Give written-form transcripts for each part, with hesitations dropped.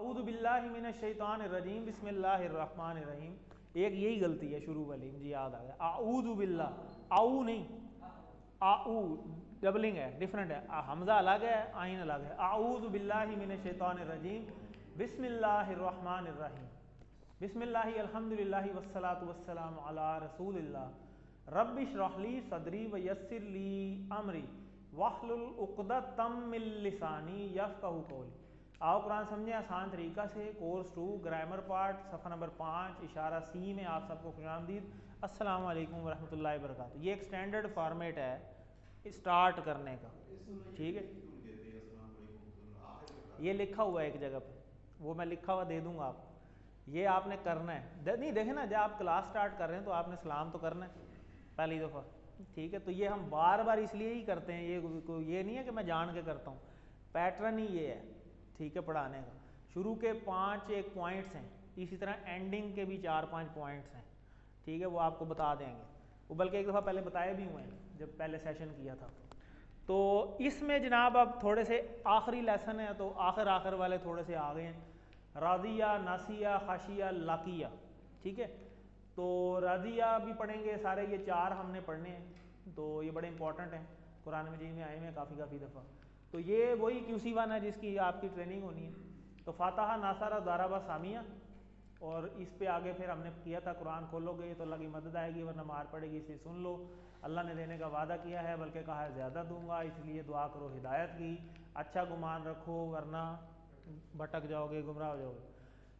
आऊज़ु बिल्लाहि मिनश शैतानिर रजीम बिस्मिल्लाहिर रहमानिर रहीम। एक यही गलती है शुरू वाली, मुझे याद आ गया। आऊज़ु बिल्लाह, आऊ नहीं, आऊ डबलिंग है, डिफरेंट है। हमजा अलग है, आइन अलग है। आऊज़ु बिल्लाहि मिनश शैतानिर रजीम बिस्मिल्लाहिर रहमानिर रहीम। बिस्मिल्लाहि अल्हम्दुलिल्लाहि वस्सलातु वस्सलामु अला रसूलिल्लाह। रब्बिश रहली सदरी व यस्सिर ली अमरी वहलुल उक़दतम मिन लिसानी यफ़क़हू क़ौली। आओ कुरान समझे आसान तरीका से। कोर्स 2 ग्रामर पार्ट सफ़ा नंबर 5 इशारा सी में आप सबको खुशामदीद। अस्सलामु अलैकुम वरहमतुल्लाहि वबरकातुहू। ये एक स्टैंडर्ड फॉर्मेट है स्टार्ट करने का, ठीक है। ये लिखा हुआ है एक जगह पर, वो मैं लिखा हुआ दे दूंगा आपको। ये आपने करना है। नहीं देखे ना, जब आप क्लास स्टार्ट कर रहे हैं तो आपने सलाम तो करना है पहली दफ़ा, ठीक है। तो ये हम बार बार इसलिए ही करते हैं, ये नहीं है कि मैं जान के करता हूँ, पैटर्न ही ये है, ठीक है, पढ़ाने का। शुरू के 5 एक पॉइंट्स हैं, इसी तरह एंडिंग के भी 4-5 पॉइंट्स हैं, ठीक है। वो आपको बता देंगे, वो बल्कि एक दफ़ा पहले बताए भी हुए हैं जब पहले सेशन किया था। तो इसमें जनाब अब थोड़े से आखिरी लेसन है, तो आखिर वाले थोड़े से आ गए हैं। रादिया, नासिया, खाशिया, लाकिया, ठीक है। तो रादिया भी पढ़ेंगे सारे, ये 4 हमने पढ़ने हैं, तो ये बड़े इंपॉर्टेंट हैं, कुरान मजीद में आए हुए हैं काफ़ी दफ़ा। तो ये वही QC1 है जिसकी आपकी ट्रेनिंग होनी है। तो फातहा, नासारा, दाराबा, सामिया, और इस पे आगे फिर हमने किया था कुरान खोलोगे तो अल्लाह की मदद आएगी, वरना मार पड़ेगी, इसे सुन लो। अल्लाह ने देने का वादा किया है, बल्कि कहा है ज़्यादा दूंगा, इसलिए दुआ करो हिदायत की, अच्छा गुमान रखो, वरना भटक जाओगे, गुमराह हो जाओगे।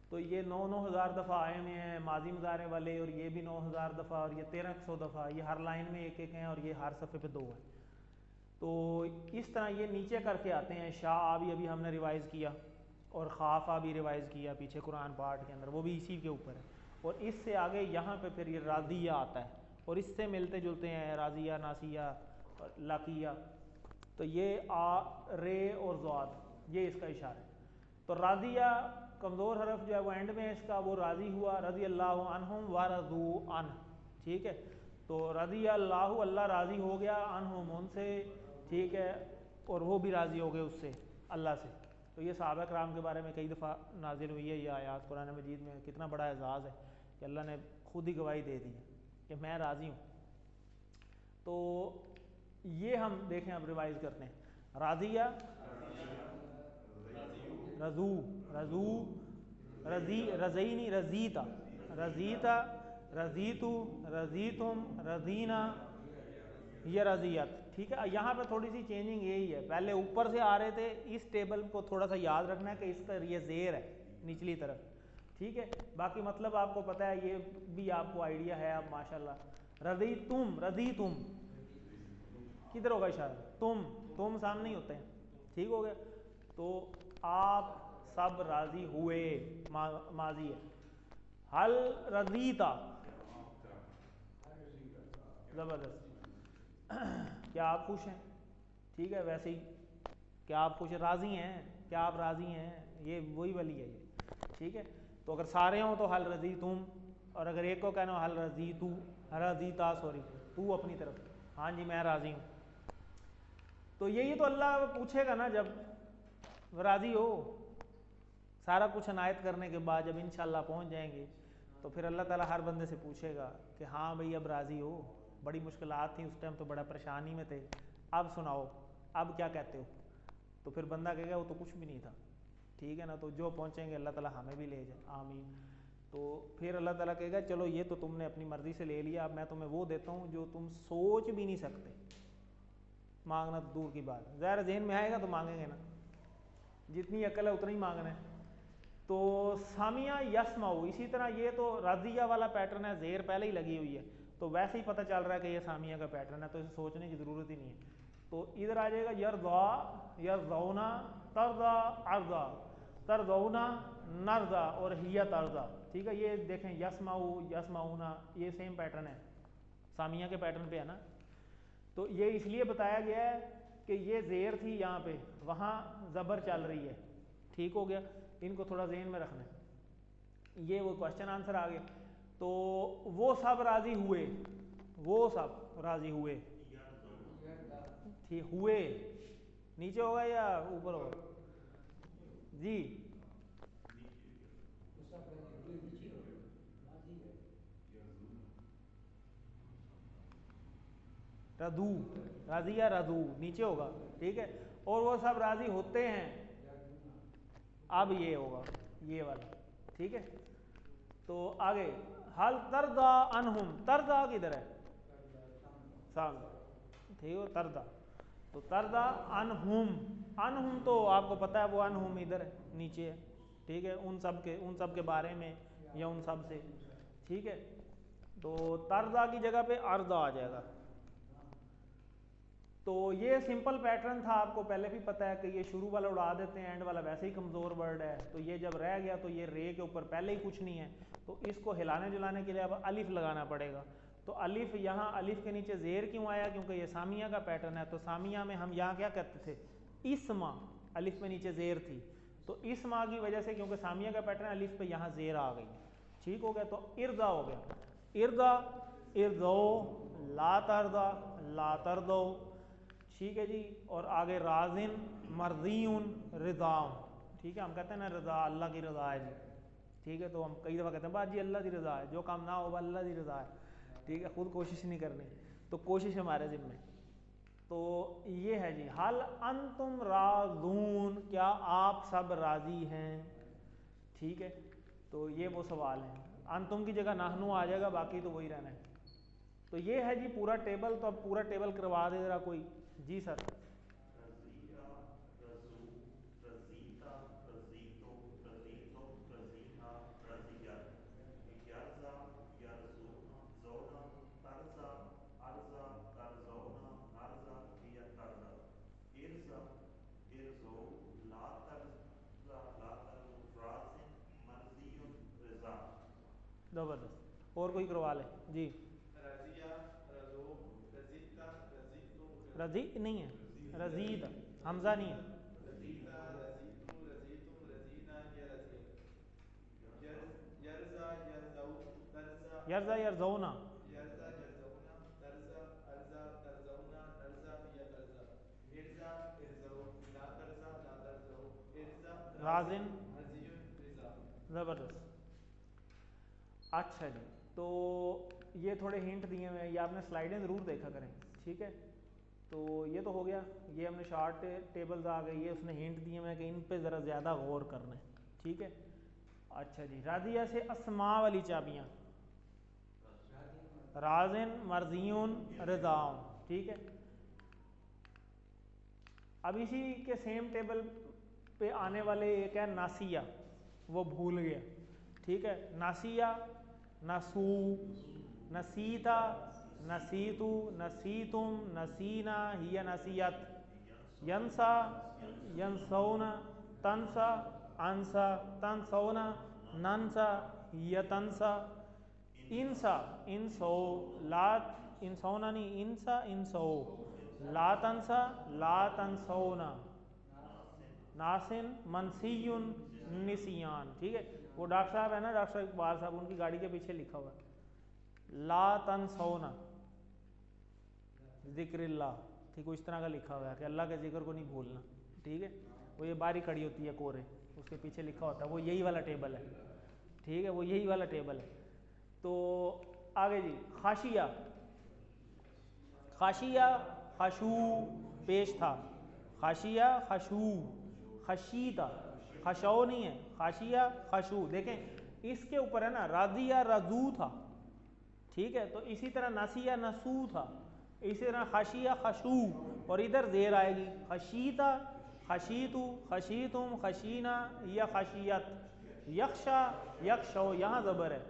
तो ये 9-9 हज़ार दफ़ा आए हुए हैं, माजी मुजारे वाले, और ये भी 9,000 दफ़ा, और ये 1300 दफ़ा, ये हर लाइन में एक हैं, और ये हर सफ़े पे 2 हैं। तो इस तरह ये नीचे करके आते हैं। शाह भी अभी हमने रिवाइज़ किया, और खाफा भी रिवाइज़ किया पीछे कुरान पार्ट के अंदर, वो भी इसी के ऊपर है। और इससे आगे यहाँ पे फिर ये रादिया आता है, और इससे मिलते जुलते हैं राजिया, नासिया और लाकिया। तो ये आ, रे और ज़ाद, ये इसका इशारा है। तो रादिया कमज़ोर हरफ जो है वो एंड में इसका, वो राज़ी हुआ, रज़ी अल्लाहु अन्हुम व रज़ू अन, ठीक है। तो रज़ी अल्लाहु, अल्लाह राज़ी हो गया, अन्हुम उनसे, ठीक है, और वो भी राज़ी हो गए उससे, अल्लाह से। तो ये सहाबा कराम के बारे में कई दफ़ा नाजिल हुई है ये आयात कुरान मजीद में। कितना बड़ा एजाज़ है कि अल्लाह ने खुद ही गवाही दे दी है कि मैं राज़ी हूँ। तो ये हम देखें, अब रिवाइज़ करते हैं। राज़िया, रज़ू, रज़ू, रज़ी, रज़ईनी, रज़ीता, रज़ीता, रज़ीतु, रज़ीतुम, रज़ीना, ये रज़ियत, ठीक है। यहाँ पे थोड़ी सी चेंजिंग यही है, पहले ऊपर से आ रहे थे, इस टेबल को थोड़ा सा याद रखना है कि इसका ये ज़ेर है निचली तरफ, ठीक है। बाकी मतलब आपको पता है, ये भी आपको आइडिया है अब माशाल्लाह। रज़ी तुम, रज़ी तुम किधर होगा इशारा, तुम सामने ही होते हैं, ठीक हो गया। तो आप सब राज़ी हुए, माजी है। हल रज़ीता, ज़बरदस्त, क्या आप खुश हैं, ठीक है। वैसे ही क्या आप खुश राज़ी हैं, क्या आप राज़ी हैं, ये वही वाली है ये, ठीक है। तो अगर सारे हों तो हल रज़ी तुम, और अगर एक को कहना हो हल रज़ी तू, रज़ीता, सॉरी, तू अपनी तरफ, हाँ जी मैं राज़ी हूँ। तो यही तो अल्लाह पूछेगा ना जब राज़ी हो, सारा कुछ अनायत करने के बाद जब इंशाअल्लाह पहुँच जाएंगे, तो फिर अल्लाह ताला हर बंदे से पूछेगा कि हाँ भाई अब राज़ी हो, बड़ी मुश्किलात थी उस टाइम, तो बड़ा परेशानी में थे, अब सुनाओ, अब क्या कहते हो। तो फिर बंदा कहेगा वो तो कुछ भी नहीं था, ठीक है ना। तो जो पहुँचेंगे अल्लाह ताला हमें भी ले जाए, आमीन। तो फिर अल्लाह ताला कहेगा चलो ये तो तुमने अपनी मर्ज़ी से ले लिया, अब मैं तुम्हें वो देता हूँ जो तुम सोच भी नहीं सकते। मांगना तो दूर की बात, ज़ाहिर ज़हन में आएगा तो मांगेंगे ना, जितनी अकल है उतना ही मांगना है। तो सामिया यसमाऊ, इसी तरह ये तो राज़िया वाला पैटर्न है, ज़ेर पहले ही लगी हुई है, तो वैसे ही पता चल रहा है कि ये सामिया का पैटर्न है, तो इसे सोचने की ज़रूरत ही नहीं है। तो इधर आ जाएगा यरज़ा, यरज़ौना, तरज़ा, अर्ज़ा, तरज़ौना, नरज़ा, और हिया तरज़ा, ठीक है। ये देखें यसमाऊ, यसमाऊना, ये सेम पैटर्न है, सामिया के पैटर्न पे है ना। तो ये इसलिए बताया गया है कि ये ज़ेर थी यहाँ पे, वहाँ ज़बर चल रही है, ठीक हो गया। इनको थोड़ा ज़हन में रखना है, ये वो क्वेश्चन आंसर आ गए। तो वो सब राज़ी हुए, वो सब राज़ी हुए, ठीक हुए, नीचे होगा या ऊपर होगा जी, रदू, राजिया रदू नीचे होगा, ठीक है। और वो सब राजी होते हैं, अब ये होगा ये वाला, ठीक है। तो आगे हल तरदा अनहुम, तरदा किधर है, सामने, ठीक है तरदा। तो तरदा अनहुम, अनहुम तो आपको पता है वो अनहुम इधर है नीचे है, ठीक है, उन सब के बारे में या उन सब से, ठीक है। तो तरदा की जगह पे अर्दा आ जाएगा। तो ये सिंपल पैटर्न था, आपको पहले भी पता है कि ये शुरू वाला उड़ा देते हैं, एंड वाला वैसे ही कमज़ोर वर्ड है, तो ये जब रह गया तो ये रे के ऊपर पहले ही कुछ नहीं है, तो इसको हिलाने जुलाने के लिए अब अलिफ लगाना पड़ेगा। तो अलिफ, यहाँ अलिफ के नीचे ज़ेर क्यों आया, क्योंकि ये सामिया का पैटर्न है। तो सामिया में हम यहाँ क्या कहते थे, इस्मा, अलिफ में नीचे ज़ेर थी, तो इस्मा की वजह से, क्योंकि सामिया का पैटर्न अलिफ पे यहाँ ज़ेर आ गई, ठीक हो गया। तो इर्दा हो गया, इर्दा, इर्दो, ला तरदा, ला तरदो, ठीक है जी। और आगे राजिन, मर्जीउन, रिज़ाउन, ठीक है। हम कहते हैं ना रज़ा, अल्लाह की रज़ा है जी, ठीक है। तो हम कई दफ़ा कहते हैं बाजी अल्लाह की रज़ा है, जो काम ना हो अल्लाह की रज़ा है, ठीक है, खुद कोशिश नहीं करनी, तो कोशिश हमारे ज़िम्मे। तो ये है जी, हल अंतुम राज़ून, क्या आप सब राज़ी हैं, ठीक है। तो ये वो सवाल है, अंतुम की जगह नाहनु आ जाएगा, बाकी तो वही रहना है। तो ये है जी पूरा टेबल। तो अब पूरा टेबल करवा दे जरा कोई, जी सर। रज़िया, रज़ू, रज़ीता, रज़ीतो, रज़ीतुम, रज़ीना, रज़ियत, यर्ज़ा, यर्ज़ून, ज़ौना, तर्ज़ा, अर्ज़ा, तर्ज़ौना, नर्ज़ा, हिय तर्ज़ा, इर्ज़ा, इर्ज़ो, ला तर्ज़ा, ला तर्ज़ो, राज़िन, मर्ज़ियुन, रिज़ा। ज़बरदस्त, और कोई करवा ले जी। रज़िया, रज़ो, रज़ीता, रज़ीतो, रजी नहीं है, रजीद, हमजा नहीं है। रज़ीता, रज़ीतु, रज़ीतुम, रज़ीना, हिय रज़ियत, यर्ज़ा, यर्ज़ऊ, तर्ज़ा, यर्जा यरजौना, यर्ज़ा, यर्ज़ऊना, तर्ज़ा, अर्ज़ा, तर्ज़ऊना, नर्ज़ा, हिय तर्ज़ा, इर्ज़ा, इर्ज़ऊ, ला तर्ज़ा, ला तर्ज़ऊ, इर्ज़ा, राज़िन, मर्ज़ियुन, रिज़ा। ज़बरदस्त। अच्छा जी, तो ये थोड़े हिंट दिए हुए हैं, ये आपने स्लाइडें ज़रूर देखा करें, ठीक है। तो ये तो हो गया, ये हमने शार्ट टेबल्स आ गई, ये उसने हिंट दिए हुए हैं कि इन पे ज़रा ज़्यादा गौर करना है, ठीक है। अच्छा जी, रादिया से अस्मा वाली चाबियाँ, राज़िन, मर्ज़ियुन, रिज़ाउन, ठीक है। अब इसी के सेम टेबल पे आने वाले एक है नासिया, वो भूल गया, ठीक है। नासिया, नसू, नसीता, नसीतु, नसीतुम, नसीना, हिय नसियत, यंसा, यंसौना, तंसा, अंसा, तंसौना, नंसा, हिय तंसा, इंसा, इंसो, लात, इंसौना नहीं, इंसा, इंसो, ला तंसा, ला तंसौना, नासिन, मनसियुन, निसियान, ठीक है। वो डॉक्टर साहब है ना, डॉक्टर साहब इकबाल साहब, उनकी गाड़ी के पीछे लिखा हुआ है ला तंसौना ज़िक्रिल्लाह, ठीक है, इस तरह का लिखा हुआ है कि अल्लाह के जिक्र को नहीं भूलना, ठीक है। वो ये बारी खड़ी होती है कोरे, उसके पीछे लिखा होता है, वो यही वाला टेबल है, ठीक है, वो यही वाला टेबल है। तो आगे जी, खाशिया, खाशिया, खशू पेश था, खाशिया, खशू, खशीता, खशो नहीं है, खाशिया, खशू। देखें इसके ऊपर है ना रादिया, रजू था, ठीक है। तो इसी तरह नसिया, नसू था, इसी तरह खाशिया, खशू, और इधर जेर आएगी खशीता, खशीतु, खशीतुम, खशीना, या खशियत, यक्षा, यक्षो, यहाँ ज़बर है,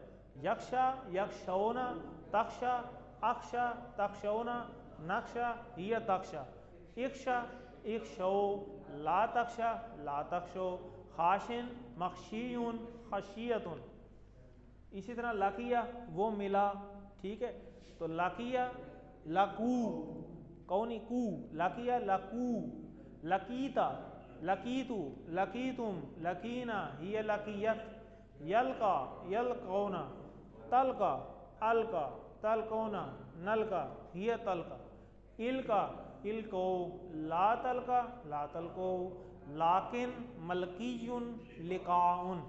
यक्षा, यक्षौना, तक्षा, अक्षा, तक्षौना, नक्षा, हिय तक्षा, इक्षा, इक्षो, ला तक्षा, ला तक्षो, खाशिन, मखशियुन, खशियतुन। इसी तरह लकिया, वो मिला, ठीक है। तो लकिया, लकू, कौनी कू, लकिया, लकू, लकीता, लकीतु, लकीतुम, लकीना, हिय लकियत, यलका, यलकौना, तलका, अलका, तलकौना, नलका, हिय तलका, इलका, इलको, ला तलका, ला तलको, लाकिन, मलकीयुन, लिकाउन,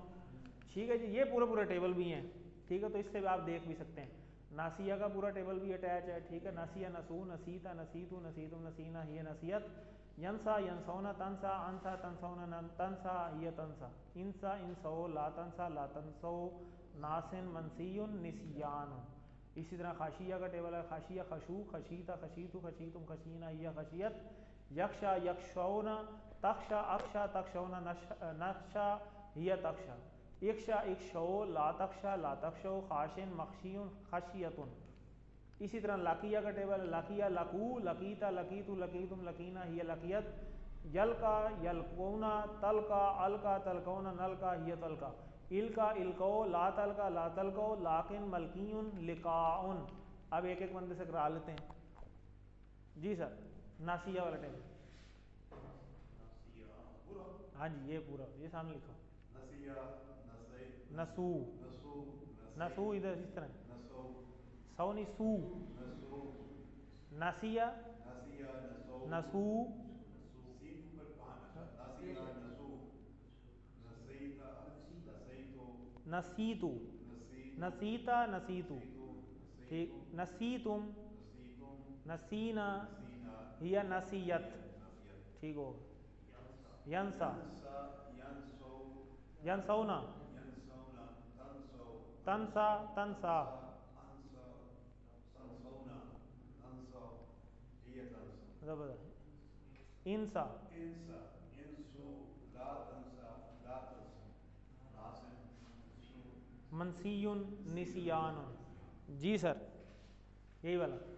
ठीक है जी। ये पूरे पूरे टेबल भी हैं, ठीक है। तो इससे भी आप देख भी सकते हैं। नासिया का पूरा टेबल भी अटैच है, ठीक है। नासिया, नसू, नसीता, नसीतु, नसीतुम, नसीना, हिय नसियत, यंसा, यंसौना, तंसा, अंसा, तंसौना, तंसा, हिय तंसा, इंसा, इंसो, ला तंसा, ला तंसो, नासिन, मनसियुन, निसियान। इसी तरह खाशिया का टेबल है, खाशिया, खशू, खशीता, खशीतु, खशीतुम, खशीना, हिय खशियत, यक्षा, यक्षौना, तक्षा, अक्षा, तक्षौना, नक्षा, हिय तक्षा, इक्षा, इक्षो, ला तक्षा, ला तक्षो, खाशिन, मखशियुन, खशियतुन। इसी तरह लाकिया का टेबल है, लाकिया, लकू, लकीता, लकीतु, लकीतुम, लकीना, हिय लकियत, यलका, यलकौना, तलका, अलका, तलकौना, नलका, हिय तलका, इलका, इलको, ला तलका, ला तलको, लाकिन, मलकियुन, लिकाउन। अब एक एक बंदे से करा लेते हैं जी सर। नासिया वाला टेबल, नसिया, पूरा हाँ जी ये पूरा, ये सामने लिखो। नसिया, नसई, नसू, नसू, नसू नसई, इधर इस तरह, नसो, सौनी सू, नसो, नासिया, नसिया, नसो, नसू, नसू, सीन ऊपर कहाँ रखा? नसिया, नसू, नसीता, नसीतो, नसीतु, नसीतु, नसीता, नसीतु, नसीतो, ठीक, नसीतुम, नसीतुम, नसीतुम, नसीना, नसीना, हिय नसीयत, हिय नसियत, ठीक होगा। यंसा, यंसा, यंसा, यंसो, यंसौना, यंसौना, तंसो, तंसा, तंसा, तंसा, अंसा, तंसौना, तंसो, हिय तंसो, जबरदस्त। इंसा, इंसा, इंसु, ला तंसा, ला तंसो, नासिन, मनसियुन, मनसियुन, नसियुन, निसियान। नसियान, जी सर, यही वाला। नसिया,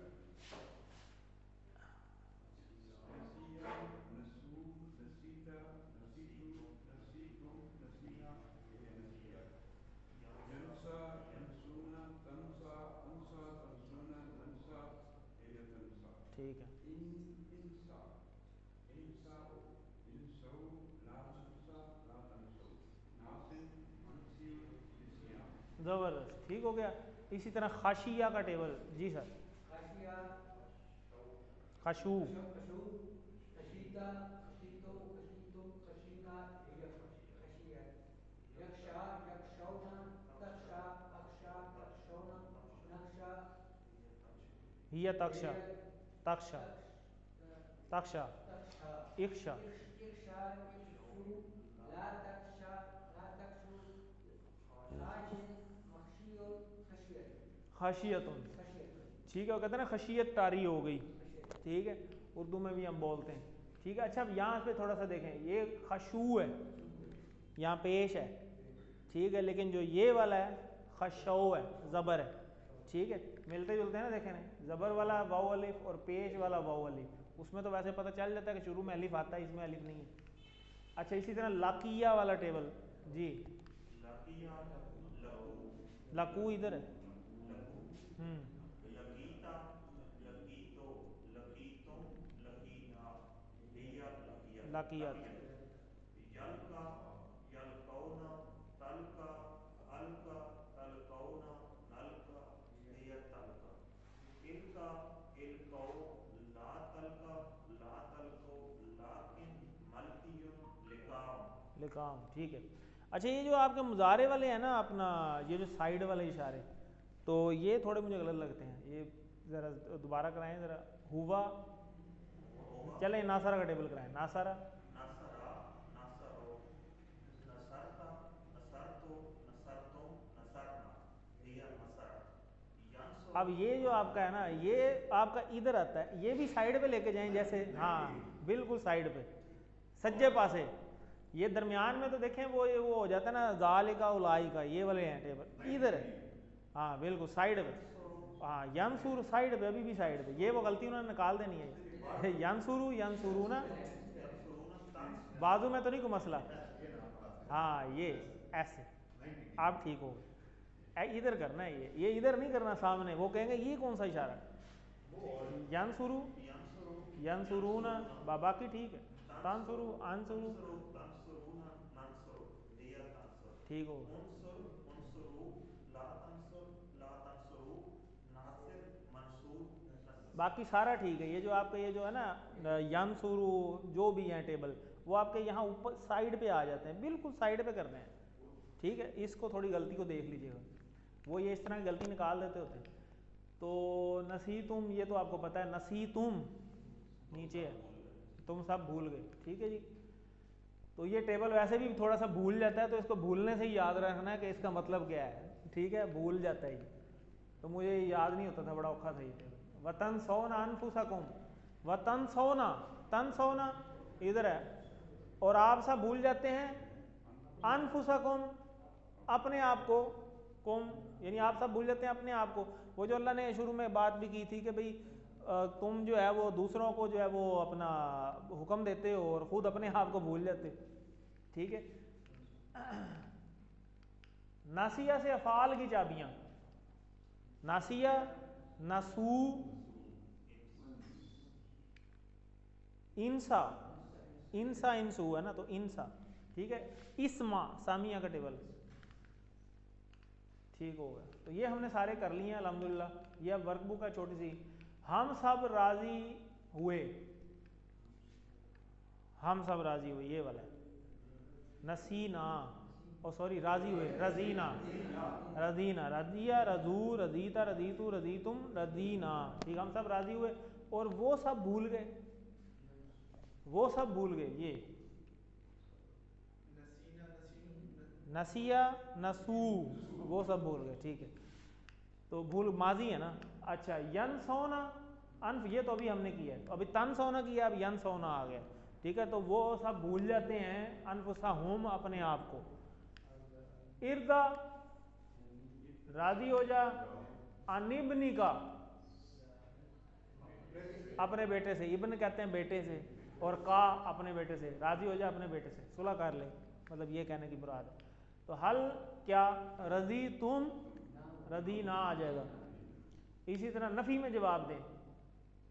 नसू, नसीता, नसीतु, नसीतुम, नसीना, हिय नसियत, यंसा, यंसूना, तंसा, अंसा, तंसूना, नंसा, हिय तंसा, ठीक है, इंसा, इंसाओ, इंसौ, ला तंसा, ला तंसो, नासिन, मनसियुन, निसियान, जबरदस्त, ठीक हो गया। इसी तरह खाशिया का टेबल, जी सर। खाशिया, खशू, खशू, खशीता, खशीतो, खशीतुम, खशीना, हिय खशियत, यक्षा, यक्षौना, तक्षा, अक्षा, तक्षौना, नक्षा, हिय तक्षा, हिय तक्षा, तक्षा, तक्षा, इक्षा, इक्षा, इक्षु, ला तक्षा, ला तक्षु, खाशिन, मखशियुन, खशियत, खशियतुन, खशियत, ठीक है। वो कहते हैं ना खशियत तारी हो गई, खशियत, ठीक है, उर्दू में भी हम बोलते हैं, ठीक है। अच्छा अब यहाँ पे थोड़ा सा देखें, ये खशू है, यहाँ पेश है, ठीक है, लेकिन जो ये वाला है खशौ है, ज़बर है, ठीक है, मिलते जुलते हैं ना, देखें ना, ज़बर वाला वाव अलिफ और पेश वाला वाव अलिफ, उसमें तो वैसे पता चल जाता है कि शुरू में अलिफ आता है, इसमें अलिफ नहीं है। अच्छा इसी तरह लाकिया वाला टेबल, जी, लकिया, लकू, लकू इधर है, लकू, हम्म, लकीता, लकीतो, लकीतुम, लकीना, हिय लकियत, लाकियत, यलका, यलकौना, तलका, अलका, तलकौना, नलका, हिय तलका, इलका, इलकौ, ला तलका, ला तलको, लाकिन, मलकियुन, लिकाम। लिकाम, ठीक है। अच्छा ये जो आपके मुजारे वाले हैं ना, अपना ये जो साइड वाले इशारे, तो ये थोड़े मुझे गलत लगते हैं, ये ज़रा दोबारा कराएं ज़रा। हुआ, होगा, चलें नासारा का टेबल कराएं, नासारा, नसरा, नसरो, नसरता, नसरतो, नसरतुम, नसरना, हिय नसर, अब यंसुरु, ये जो आपका है ना, ये आपका इधर आता है, ये भी साइड पे लेके जाएं, जैसे हाँ बिल्कुल साइड पे, सज्जे पासे, ये दरमियान में तो देखें वो ये वो हो जाता है ना, जालिका उलाई का, ये वाले हैं टेबल इधर है, हाँ बिल्कुल साइड पे, हाँ यंसुर साइड पे, अभी भी साइड पे, ये वो गलती उन्होंने निकाल देनी है, यंसुरु, यंसुरू ना, यंसुरुन तंस, बाजू में तो नहीं कोई मसला, हाँ ये ऐसे, आप ठीक हो गए, इधर करना है, ये इधर नहीं करना सामने, वो कहेंगे ये कौन सा इशारा है, यंसुरु, यंसुरु, यंसुरूना, बाकी ठीक है, तानसुरु, तंसुरु, आंसुरु, तंसुरु, तंसुरुना, नंसुरु, हिय तंसुर, ठीक हो, उनसुर, उनसुरु, ला तंसुर, ला तंसुरु, नासिर, मंसूर, नसर। बाकी सारा ठीक है। ये जो आपका ये जो है ना यंसुरु, जो भी हैं टेबल, वो आपके यहाँ ऊपर साइड पे आ जाते हैं, बिल्कुल साइड पे करते हैं, ठीक है। इसको थोड़ी गलती को देख लीजिएगा, वो ये इस तरह की गलती निकाल देते होते हैं। तो नसी तुम, ये तो आपको पता है, नसी तुम नीचे है, तुम सब भूल गए, ठीक है जी। तो ये टेबल वैसे भी थोड़ा सा भूल जाता है, तो इसको भूलने से ही याद रखना है कि इसका मतलब क्या है, ठीक है, भूल जाता है ये। तो मुझे याद नहीं होता था, बड़ा औखा था ये टेबल। वतन सोना अनफुसकुम, वतन सोना, तन सोना इधर है, और आप सब भूल जाते हैं अनफुसकुम, अपने आप को, कुम यानी आप सब भूल जाते हैं अपने आप को। वो जो अल्लाह ने शुरू में बात भी की थी कि भाई तुम जो है वो दूसरों को जो है वो अपना हुक्म देते हो और खुद अपने आप को भूल जाते, ठीक है। नासिया से अफाल की चाबियां, नासिया, नसू, इंसा, इंसा इंसू है ना, तो इंसा, ठीक है। इस्मा, सामिया का टेबल, ठीक हो गया। तो ये हमने सारे कर लिए हैं अल्हम्दुलिल्लाह। ये अब वर्कबुक है छोटी सी। हम सब राजी हुए, हम सब राजी हुए, ये वाला है। नसीना, ओ सॉरी, राजी हुए, रजीना, रदीना, रदिया, रजू, रदीता, रदीतु, रदीतुम, रदीना, ठीक, हम सब राजी हुए और वो सब भूल गए, वो सब भूल गए। ये नसीना, नसीन, नसिया, नसू, वो सब भूल गए, ठीक है। तो भूल माजी है ना। अच्छा, यन सोना, अनफ, ये तो अभी हमने किया है, तो अभी तन सोना किया, अब यन सोना आ गया, ठीक है। तो वो सब भूल जाते हैं अनफुसहुम, अपने आप को। इर्दा, राजी हो जा, अनिबनी का, अपने बेटे से, इब्न कहते हैं बेटे से, और का अपने बेटे से, राजी हो जा अपने बेटे से, सुलह कर ले, मतलब ये कहने की मुराद है। तो हल क्या, रजी तुम, रदी ना आ जाएगा। इसी तरह नफी में जवाब दें,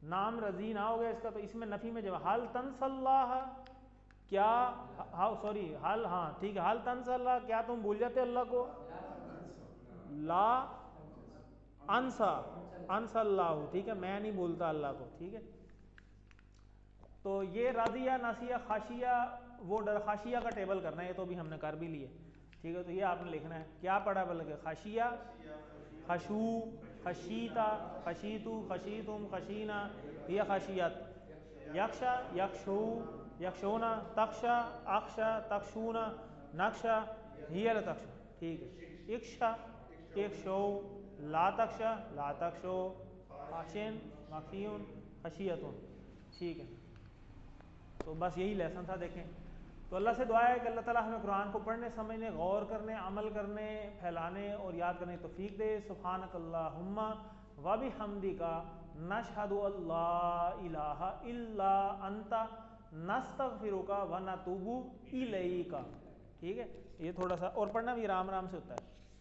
नाम रजी ना हो गया इसका, तो इसमें नफी में जवाब, हल तंसल्लाह, क्या, हाँ सॉरी, हल, हाँ ठीक है, हल तंसल्लाह, क्या तुम भूल जाते अल्लाह को, ला अंसा, अनसल्लाहु, ठीक है, मैं नहीं भूलता अल्लाह को, ठीक है। तो ये राजिया, नासिया, खाशिया, वो डर खाशिया का टेबल करना है, ये तो भी हमने कर भी लिए, ठीक है। तो ये आपने लिखना है, क्या पढ़ा बल्कि, खाशिया, खशू, खशीता, खशीतु, खशीतुम, खशीना, हिया खाशियत, यक्षा, यक्षु, यक्षोना, तक्षा, अक्षा, तक्षूना, नक्षा, हिया तक्षा, ठीक है। इक्षा, इक्षो, लातक्षा, लातक्षो, खाशिन, मखियुन, खशियतुन, ठीक है। तो बस यही लेसन था, देखें। तो अल्लाह से दुआ है कि अल्लाह ताला हमें कुरान को पढ़ने, समझने, गौर करने, अमल करने, फैलाने और याद करने की तौफीक दे। सुब्हानकल्लाहुम्मा व बिहम्दिका नशहदु अल्ला इलाहा इल्ला अंता नस्तगफिरुका व नतूबु इलैका, ठीक है। ये थोड़ा सा और पढ़ना भी राम राम से होता है।